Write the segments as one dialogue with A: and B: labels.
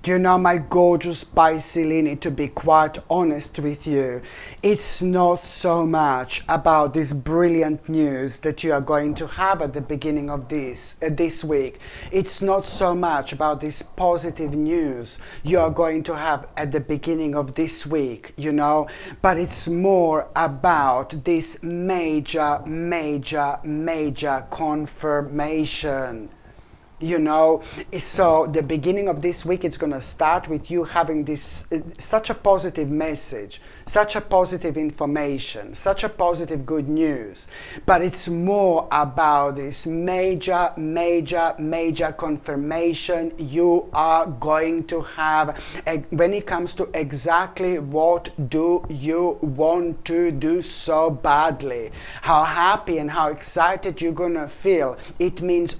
A: You know, my gorgeous Pisces, to be quite honest with you, it's not so much about this brilliant news that you are going to have at the beginning of this week. It's not so much about this positive news you are going to have at the beginning of this week, you know, but it's more about this major confirmation. You know, so the beginning of this week, it's going to start with you having this such a positive message, such a positive information, such a positive good news. But it's more about this major confirmation you are going to have when it comes to exactly what do you want to do so badly. How happy and how excited you're going to feel. It means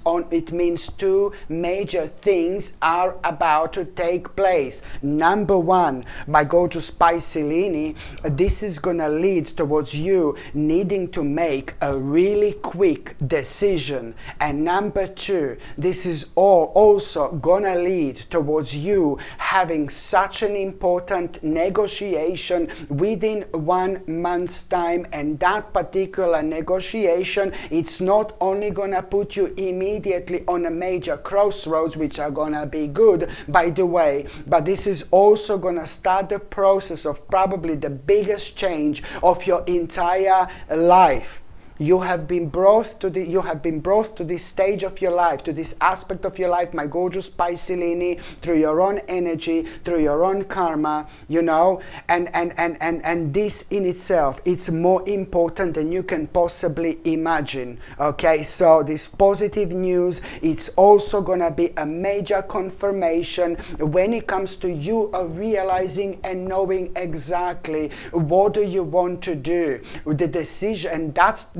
A: two major things are about to take place. Number one, my gorgeous Pisces, this is gonna lead towards you needing to make a really quick decision. And number two, this is also gonna lead towards you having such an important negotiation within 1 month's time. And that particular negotiation, it's not only gonna put you immediately on a major crossroads, which are gonna be good, by the way, but this is also gonna start the process of probably the biggest change of your entire life. You have been brought to this stage of your life, to this aspect of your life, my gorgeous Pisces, through your own energy, through your own karma, you know, and this in itself, it's more important than you can possibly imagine. Okay, so this positive news, it's also gonna be a major confirmation when it comes to you realizing and knowing exactly what do you want to do. The decision, and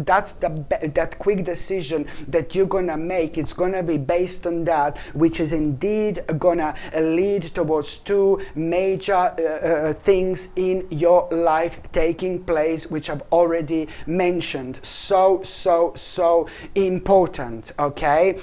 A: that quick decision that you're gonna make, it's gonna be based on that, which is indeed gonna lead towards two major things in your life taking place, which I've already mentioned. So important, okay?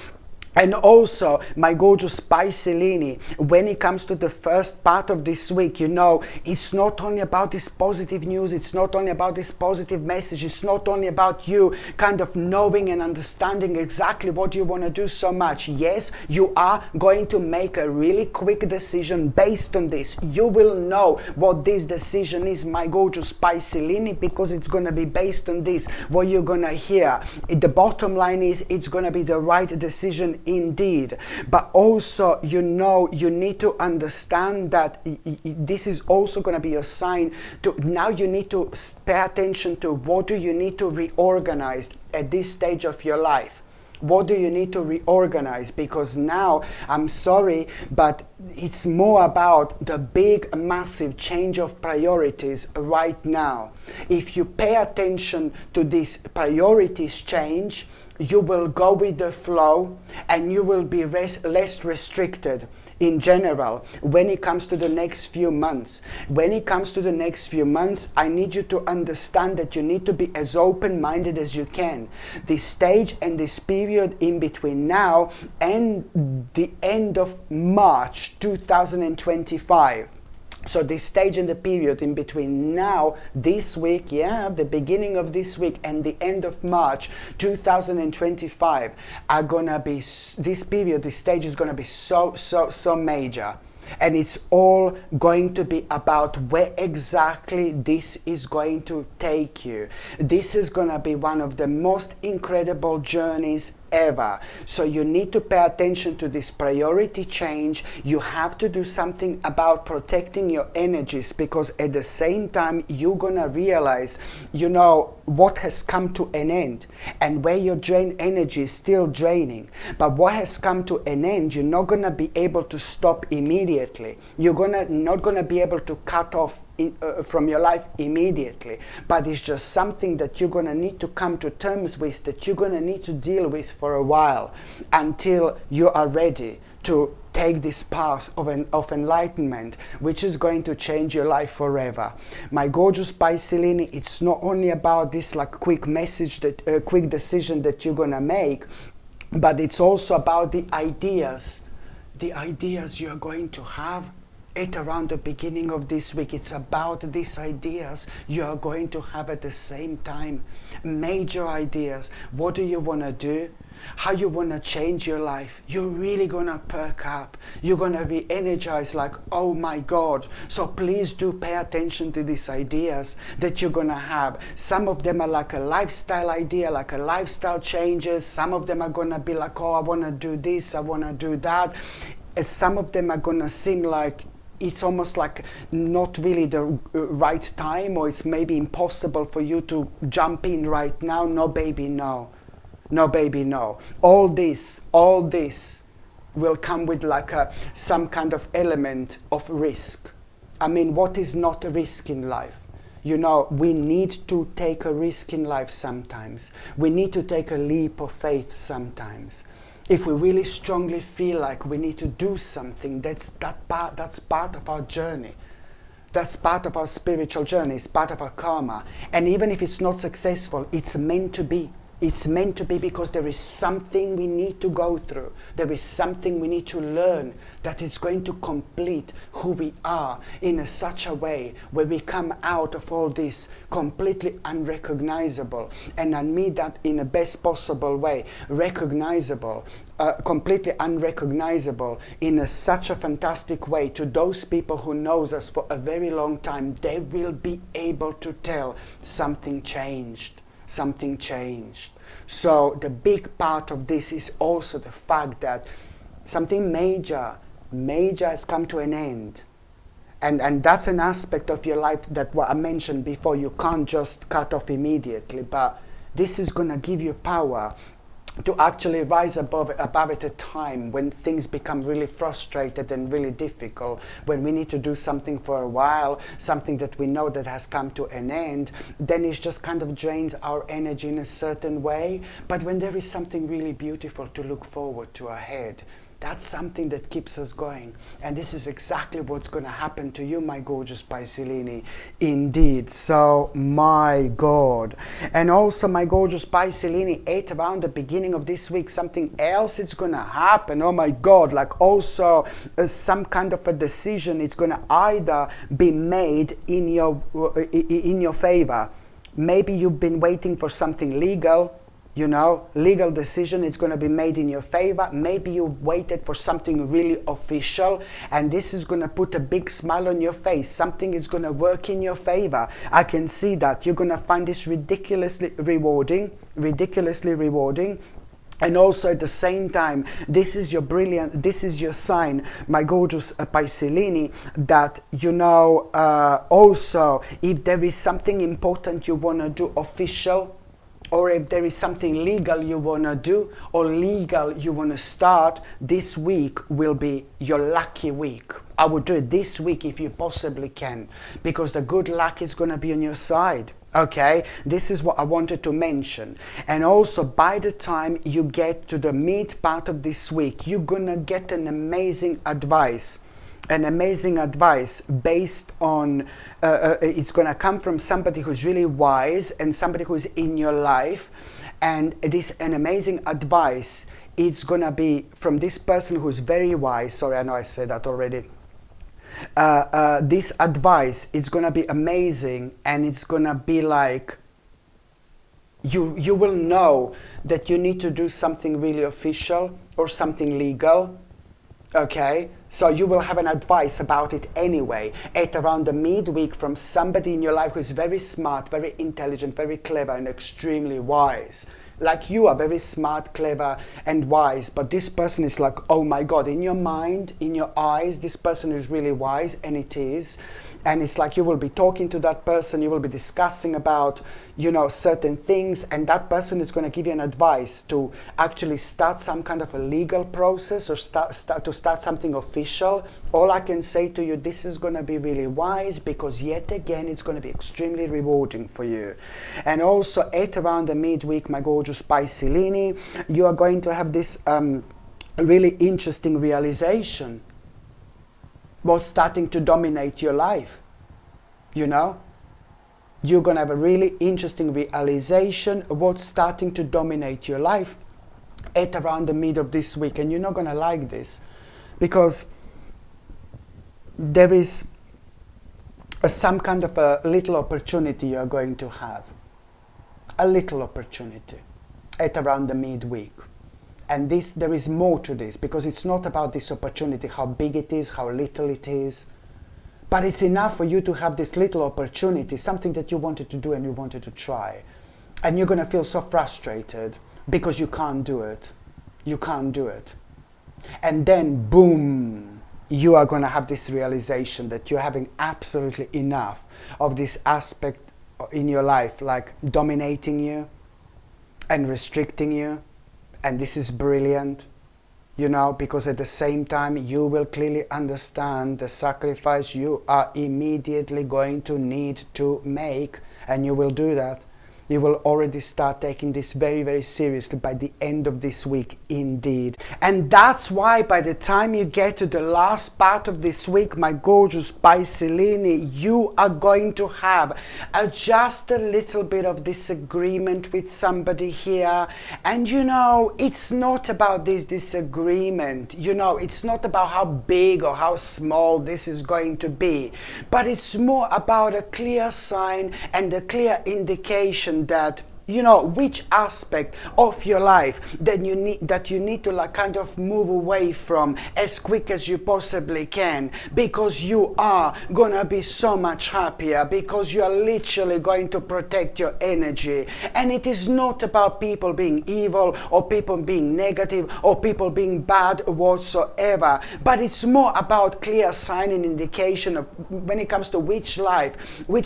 A: And also, my gorgeous Pisces, when it comes to the first part of this week, you know, it's not only about this positive news, it's not only about this positive message, it's not only about you kind of knowing and understanding exactly what you want to do so much. Yes, you are going to make a really quick decision based on this. You will know what this decision is, my gorgeous Pisces, because it's going to be based on this, what you're going to hear. The bottom line is, it's going to be the right decision indeed. But also, you know, you need to understand that this is also going to be a sign to now you need to pay attention to what do you need to reorganize at this stage of your life. What do you need to reorganize? Because now, I'm sorry, but it's more about the big, massive change of priorities right now. If you pay attention to this priorities change, you will go with the flow and you will be less restricted in general when it comes to the next few months. When it comes to the next few months, I need you to understand that you need to be as open-minded as you can. This stage and this period in between now and the end of March 2025. So this stage and the period in between now, this week, the beginning of this week and the end of March 2025 are gonna be, this period, this stage is gonna be so major. And it's all going to be about where exactly this is going to take you. This is going to be one of the most incredible journeys ever. So you need to pay attention to this priority change. You have to do something about protecting your energies, because at the same time you're going to realize, you know, what has come to an end and where your drain energy is still draining. But what has come to an end, you're not going to be able to stop immediately. You're not going to be able to cut off from your life immediately. But it's just something that you're going to need to come to terms with, that you're going to need to deal with for a while until you are ready to take this path of enlightenment, which is going to change your life forever. My gorgeous Pisces, it's not only about this like quick message, that quick decision that you're gonna make, but it's also about the ideas the ideas you're going to have at around the beginning of this week. It's about these ideas you are going to have at the same time. Major ideas. What do you want to do? How you want to change your life? You're really going to perk up. You're going to re-energize like, oh my God. So please do pay attention to these ideas that you're going to have. Some of them are like a lifestyle idea, like a lifestyle changes. Some of them are going to be like, oh, I want to do this, I want to do that. And some of them are going to seem like it's almost like not really the right time, or it's maybe impossible for you to jump in right now. No, baby, no. No, baby, no. All this will come with like some kind of element of risk. I mean, what is not a risk in life? You know, we need to take a risk in life sometimes. We need to take a leap of faith sometimes. If we really strongly feel like we need to do something, that's part of our journey. That's part of our spiritual journey. It's part of our karma. And even if it's not successful, it's meant to be. It's meant to be, because there is something we need to go through. There is something we need to learn that is going to complete who we are in such a way where we come out of all this completely unrecognizable. And I mean that in the best possible way. Recognizable, completely unrecognizable in such a fantastic way to those people who knows us for a very long time. They will be able to tell something changed. Something changed. So the big part of this is also the fact that something major has come to an end. And that's an aspect of your life that what I mentioned before, you can't just cut off immediately, but this is going to give you power to actually rise above it at a time when things become really frustrated and really difficult, when we need to do something for a while, something that we know that has come to an end, then it just kind of drains our energy in a certain way. But when there is something really beautiful to look forward to ahead, that's something that keeps us going. And this is exactly what's going to happen to you, my gorgeous Piscelini. Indeed. So, my God. And also, my gorgeous Piscelini, at around the beginning of this week, something else is going to happen. Oh, my God. Like also some kind of a decision is going to either be made in your favor. Maybe you've been waiting for something legal. You know, legal decision is going to be made in your favor. Maybe you've waited for something really official, and this is going to put a big smile on your face. Something is going to work in your favor. I can see that. You're going to find this ridiculously rewarding. And also at the same time, this is your sign, my gorgeous Piscelini, that, you know, also if there is something important you want to do official, or if there is something legal you want to do, or legal you want to start, this week will be your lucky week. I would do it this week if you possibly can, because the good luck is going to be on your side. Okay, this is what I wanted to mention. And also, by the time you get to the mid part of this week, you're going to get an amazing advice. Based on, it's going to come from somebody who's really wise and somebody who's in your life. And an amazing advice, it's going to be from this person who's very wise. Sorry, I know I said that already. This advice is going to be amazing, and it's going to be like, you will know that you need to do something really official or something legal. Okay, so you will have an advice about it anyway at around the midweek from somebody in your life who is very smart, very intelligent, very clever, and extremely wise. Like you are very smart, clever, and wise, but this person is like, oh my God, in your mind, in your eyes, this person is really wise, and it is. And it's like you will be talking to that person, you will be discussing about, you know, certain things, and that person is going to give you an advice to actually start some kind of a legal process or start something official. All I can say to you, this is going to be really wise, because yet again, it's going to be extremely rewarding for you. And also at around the midweek, my gorgeous Piscelini, you are going to have this really interesting realization. What's starting to dominate your life, you know? You're going to have a really interesting realization of what's starting to dominate your life at around the mid of this week. And you're not going to like this, because there is some kind of a little opportunity you're going to have. A little opportunity at around the midweek. And there is more to this, because it's not about this opportunity, how big it is, how little it is. But it's enough for you to have this little opportunity, something that you wanted to do and you wanted to try. And you're going to feel so frustrated because you can't do it. You can't do it. And then, boom, you are going to have this realization that you're having absolutely enough of this aspect in your life, like dominating you and restricting you. And this is brilliant, you know, because at the same time you will clearly understand the sacrifice you are immediately going to need to make, and you will do that. You will already start taking this very, very seriously by the end of this week, indeed. And that's why by the time you get to the last part of this week, my gorgeous Piscelini, you are going to have just a little bit of disagreement with somebody here. And you know, it's not about this disagreement. You know, it's not about how big or how small this is going to be. But it's more about a clear sign and a clear indication that, you know, which aspect of your life that you need to like kind of move away from as quick as you possibly can, because you are gonna be so much happier, because you are literally going to protect your energy. And it is not about people being evil or people being negative or people being bad whatsoever, but it's more about clear sign and indication of when it comes to which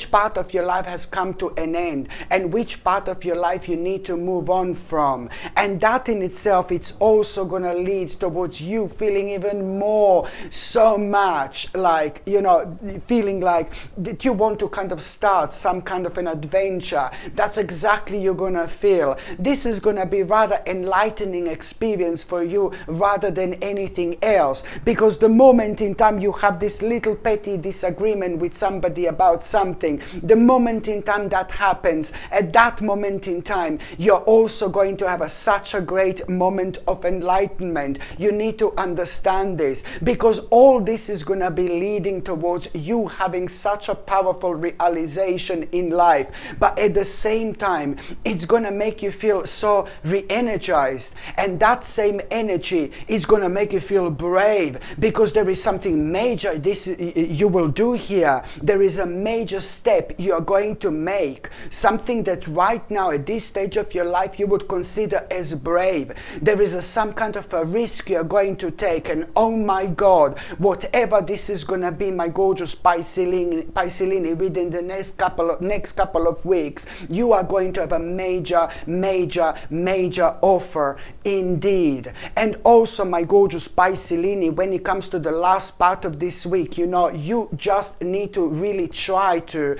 A: part of your life has come to an end and which part of your life you need to move on from. And that in itself, it's also going to lead towards you feeling even more so much like, you know, feeling like that you want to kind of start some kind of an adventure. That's exactly you're going to feel. This is going to be rather enlightening experience for you rather than anything else, because the moment in time you have this little petty disagreement with somebody about something, the moment in time that happens, at that moment in time, you're also going to have such a great moment of enlightenment. You need to understand this, because all this is going to be leading towards you having such a powerful realization in life. But at the same time, it's going to make you feel so re-energized, and that same energy is going to make you feel brave, because there is something major you will do here. There is a major step you are going to make, something that right now at this stage of your life you would consider as brave. There is some kind of a risk you're going to take, and oh my God, whatever this is going to be, my gorgeous Piscelini, within the next couple of weeks, you are going to have a major offer indeed. And also, my gorgeous Piscelini, when it comes to the last part of this week, you know, you just need to really try to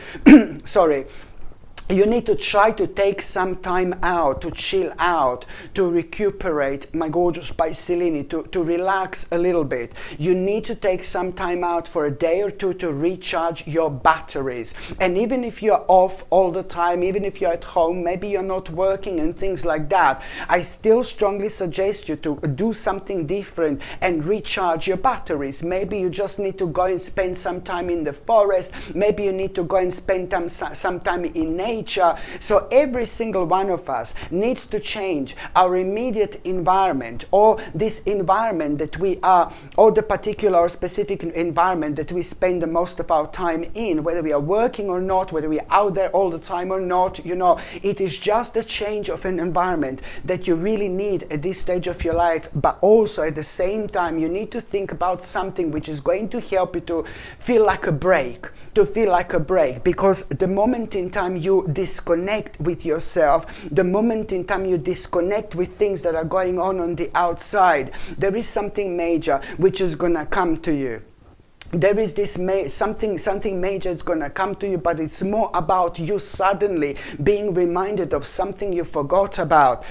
A: you need to try to take some time out, to chill out, to recuperate, my gorgeous Piscelini, to relax a little bit. You need to take some time out for a day or two to recharge your batteries. And even if you're off all the time, even if you're at home, maybe you're not working and things like that, I still strongly suggest you to do something different and recharge your batteries. Maybe you just need to go and spend some time in the forest. Maybe you need to go and spend some time in nature. So every single one of us needs to change our immediate environment, or this environment that we are, or the particular or specific environment that we spend the most of our time in, whether we are working or not, whether we are out there all the time or not. You know, it is just a change of an environment that you really need at this stage of your life. But also at the same time, you need to think about something which is going to help you to feel like a break, because the moment in time you disconnect with yourself, the moment in time you disconnect with things that are going on the outside, there is something major which is gonna come to you. there is this something major is going to come to you, but it's more about you suddenly being reminded of something you forgot about.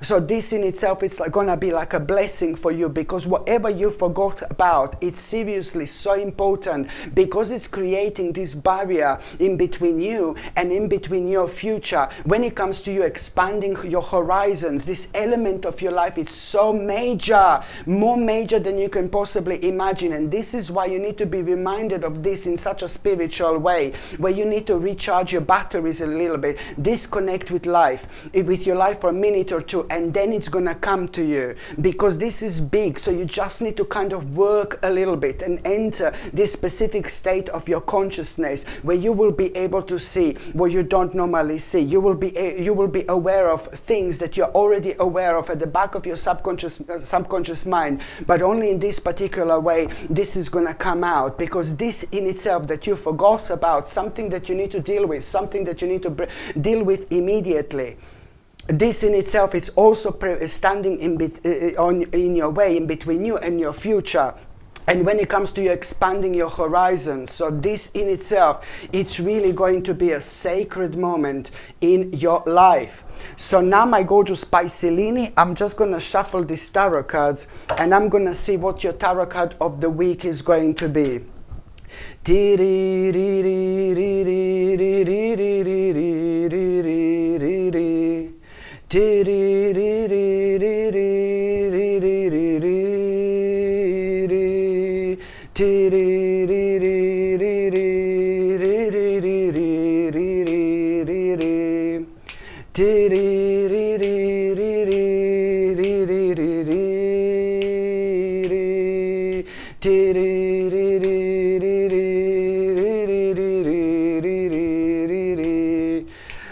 A: So this in itself, it's going to be like a blessing for you, because whatever you forgot about, it's seriously so important, because it's creating this barrier in between you and in between your future. When it comes to you expanding your horizons, this element of your life, it's so major, more major than you can possibly imagine. And this is why you need to be reminded of this in such a spiritual way, where you need to recharge your batteries a little bit, disconnect with life, with your life for a minute or two, and then it's gonna come to you, because this is big. So you just need to kind of work a little bit and enter this specific state of your consciousness, where you will be able to see what you don't normally see. You will be aware of things that you're already aware of at the back of your subconscious mind, but only in this particular way this is going to come out, because this in itself that you forgot about, something that you need to deal with, something that you need to deal with immediately, this in itself, it's also standing in your way, in between you and your future. And when it comes to you expanding your horizons, so this in itself, it's really going to be a sacred moment in your life. So now, my gorgeous Piscelini, I'm just going to shuffle these tarot cards, and I'm going to see what your tarot card of the week is going to be.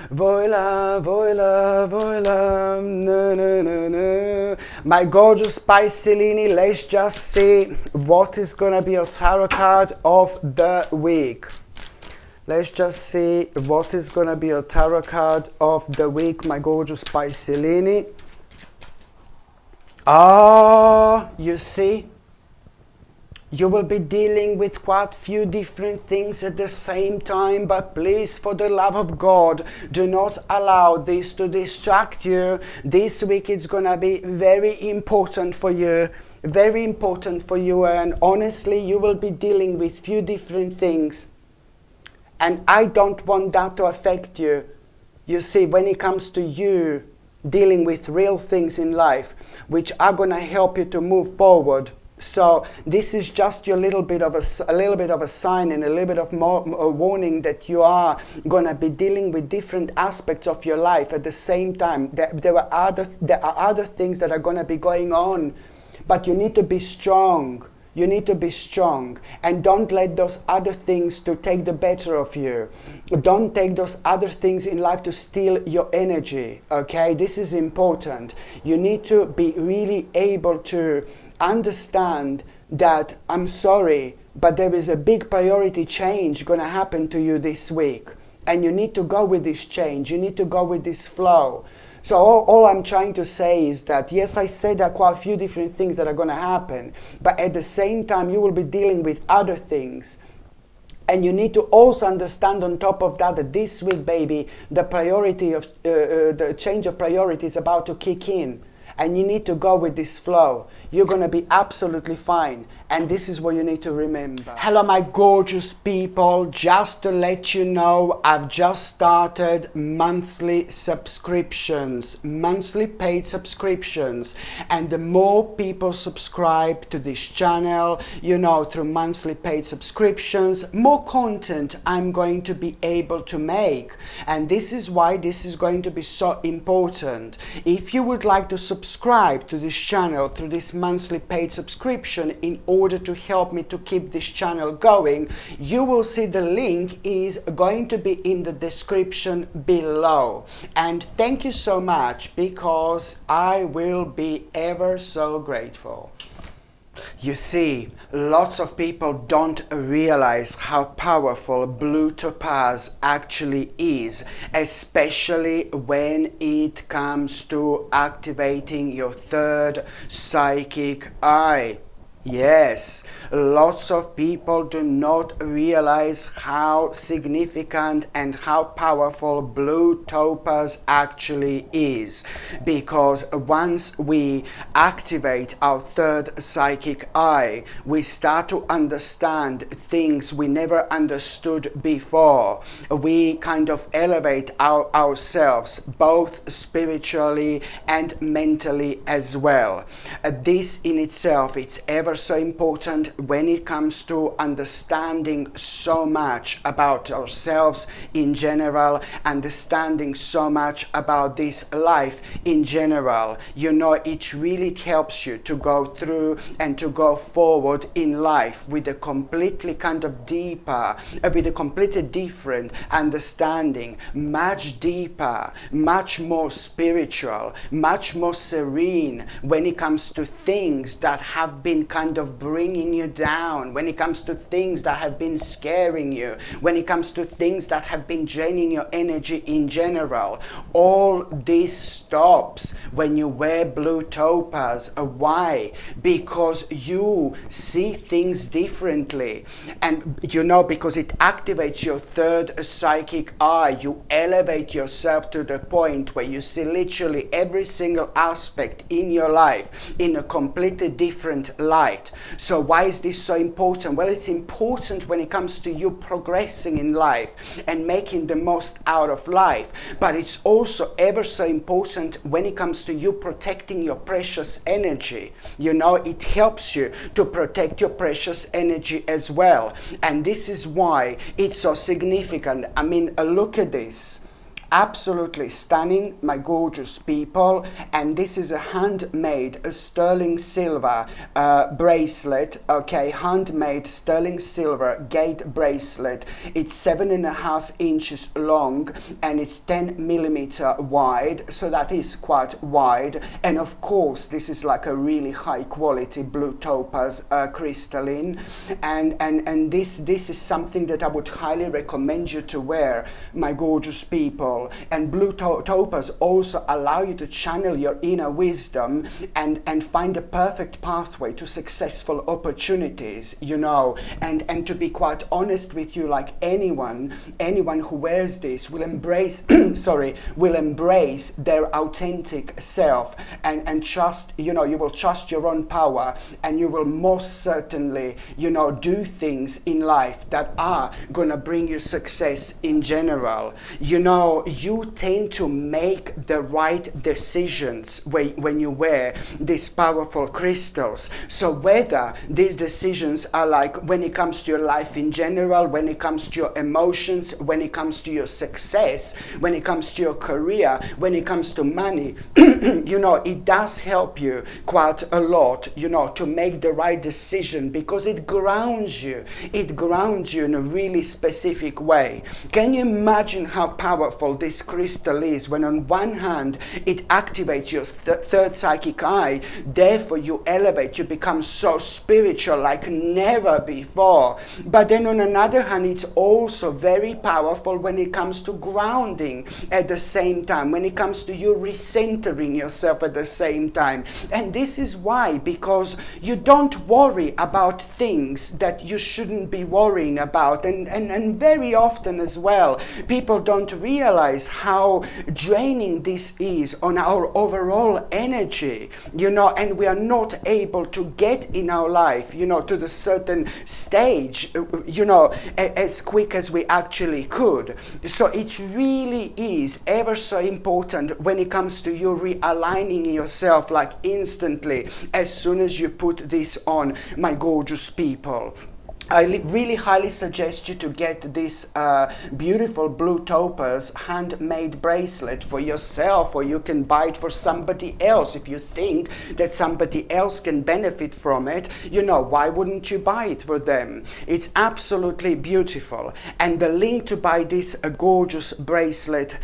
A: Voila, voila, voila, na, na, na, na. My gorgeous Piscelini, let's just see what is going to be your tarot card of the week. Let's just see what is going to be your tarot card of the week, my gorgeous Piscelini. Ah, you see? You will be dealing with quite a few different things at the same time, but please, for the love of God, do not allow this to distract you. This week it's gonna be very important for you, and honestly, you will be dealing with few different things, and I don't want that to affect you. You see, when it comes to you dealing with real things in life, which are gonna help you to move forward. So this is just your little bit of a sign and a little bit of a warning that you are gonna be dealing with different aspects of your life at the same time. There are other things that are gonna be going on, but you need to be strong. You need to be strong, and don't let those other things to take the better of you. Don't take those other things in life to steal your energy, okay? This is important. You need to be really able to understand that, I'm sorry, but there is a big priority change going to happen to you this week, and you need to go with this change. You need to go with this flow. So all I'm trying to say is that, yes, I said there are quite a few different things that are going to happen, but at the same time, you will be dealing with other things. And you need to also understand on top of that, that this week, baby, the priority of the change of priority is about to kick in. And you need to go with this flow. You're going to be absolutely fine. And this is what you need to remember. Hello, my gorgeous people. Just to let you know, I've just started monthly subscriptions, monthly paid subscriptions. And the more people subscribe to this channel, you know, through monthly paid subscriptions, more content I'm going to be able to make. And this is why this is going to be so important. If you would like to subscribe to this channel through this monthly paid subscription in order to help me to keep this channel going, you will see the link is going to be in the description below. And thank you so much, because I will be ever so grateful. You see, lots of people don't realize how powerful blue topaz actually is, especially when it comes to activating your third psychic eye. Yes, lots of people do not realize how significant and how powerful blue topaz actually is, because once we activate our third psychic eye, we start to understand things we never understood before. We kind of elevate ourselves both spiritually and mentally as well. This in itself, it's ever so important when it comes to understanding so much about ourselves in general, understanding so much about this life in general. You know, it really helps you to go through and to go forward in life with a completely kind of deeper, with a completely different understanding, much deeper, much more spiritual, much more serene when it comes to things that have been kind of bringing you down, when it comes to things that have been scaring you, when it comes to things that have been draining your energy in general. All this stops when you wear blue topaz. Why? Because you see things differently, and you know, because it activates your third psychic eye. You elevate yourself to the point where you see literally every single aspect in your life in a completely different light. So why is this so important? Well, it's important when it comes to you progressing in life and making the most out of life, but it's also ever so important when it comes to you protecting your precious energy. You know, it helps you to protect your precious energy as well, and this is why it's so significant. I mean, look at this. Absolutely stunning, my gorgeous people. And this is a handmade sterling silver bracelet. Okay, handmade sterling silver gate bracelet. It's 7.5 inches long and it's 10 millimeter wide, so that is quite wide. And of course, this is like a really high quality blue topaz crystalline, and this is something that I would highly recommend you to wear, my gorgeous people. And blue topaz also allow you to channel your inner wisdom and find a perfect pathway to successful opportunities, you know. And to be quite honest with you, like anyone who wears this will embrace will embrace their authentic self and trust, you know, you will trust your own power, and you will most certainly, you know, do things in life that are gonna bring you success in general. You know, you tend to make the right decisions when you wear these powerful crystals. So whether these decisions are like when it comes to your life in general, when it comes to your emotions, when it comes to your success, when it comes to your career, when it comes to money, you know, it does help you quite a lot, you know, to make the right decision, because it grounds you. It grounds you in a really specific way. Can you imagine how powerful this crystal is, when on one hand it activates your third psychic eye, therefore you elevate, you become so spiritual like never before, but then on another hand it's also very powerful when it comes to grounding at the same time, when it comes to you recentering yourself at the same time. And this is why, because you don't worry about things that you shouldn't be worrying about, and very often as well people don't realize how draining this is on our overall energy, you know, and we are not able to get in our life, you know, to the certain stage, you know, as quick as we actually could. So it really is ever so important when it comes to you realigning yourself like instantly as soon as you put this on, my gorgeous people. I really highly suggest you to get this beautiful blue topaz handmade bracelet for yourself, or you can buy it for somebody else. If you think that somebody else can benefit from it, you know, why wouldn't you buy it for them? It's absolutely beautiful. And the link to buy this gorgeous bracelet,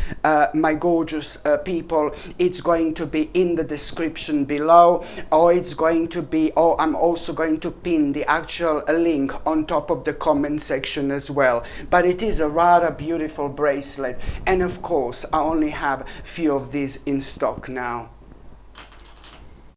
A: my gorgeous people, it's going to be in the description below, or it's going to be, or I'm also going to pin the actual link on top of the comment section as well. But it is a rather beautiful bracelet, and of course I only have a few of these in stock now.